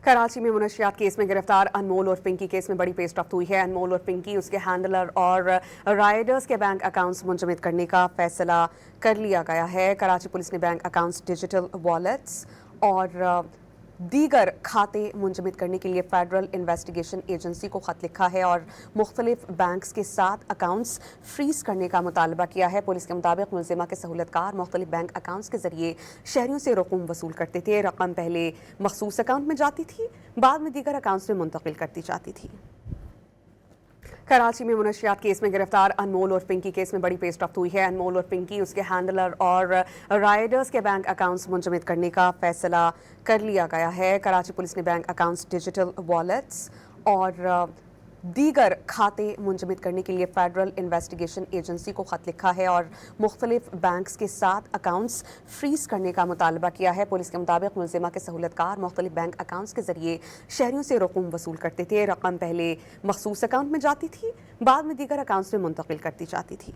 कराची में मुनशियात केस में गिरफ्तार अनमोल और पिंकी केस में बड़ी पेशरफ्त हुई है। अनमोल और पिंकी, उसके हैंडलर और राइडर्स के बैंक अकाउंट्स मुंजमद करने का फैसला कर लिया गया है। कराची पुलिस ने बैंक अकाउंट्स, डिजिटल वॉलेट्स और दीगर खाते मुंजमद करने के लिए फेडरल इन्वेस्टिगेशन एजेंसी को ख़त लिखा है और मुख्तलिफ बैंक्स के 7 अकाउंट्स फ्रीज करने का मुतालबा किया है। पुलिस के मुताबिक मुलजिमा के सहूलतकार मुख्तलिफ बैंक अकाउंट्स के जरिए शहरियों से रकूम वसूल करते थे। रकम पहले मखसूस अकाउंट में जाती थी, बाद में दीगर अकाउंट्स में मुंतकिल करती जाती थी। कराची में मुनशियात केस में गिरफ्तार अनमोल और पिंकी केस में बड़ी पेशरफ्त हुई है। अनमोल और पिंकी, उसके हैंडलर और राइडर्स के बैंक अकाउंट्स मुंजमद करने का फैसला कर लिया गया है। कराची पुलिस ने बैंक अकाउंट्स, डिजिटल वॉलेट्स और दीगर खाते मुंजमद करने के लिए फेडरल इन्वेस्टिगेशन एजेंसी को ख़त लिखा है और मुख्तलिफ बैंक्स के 7 अकाउंट्स फ्रीज करने का मुतालबा किया है। पुलिस के मुताबिक मुलजिमा के सहूलतकार मुख्तलिफ बैंक अकाउंट्स के जरिए शहरियों से रकूम वसूल करते थे। रकम पहले मखसूस अकाउंट में जाती थी, बाद में दीगर अकाउंट्स में मुंतकिल करती जाती थी।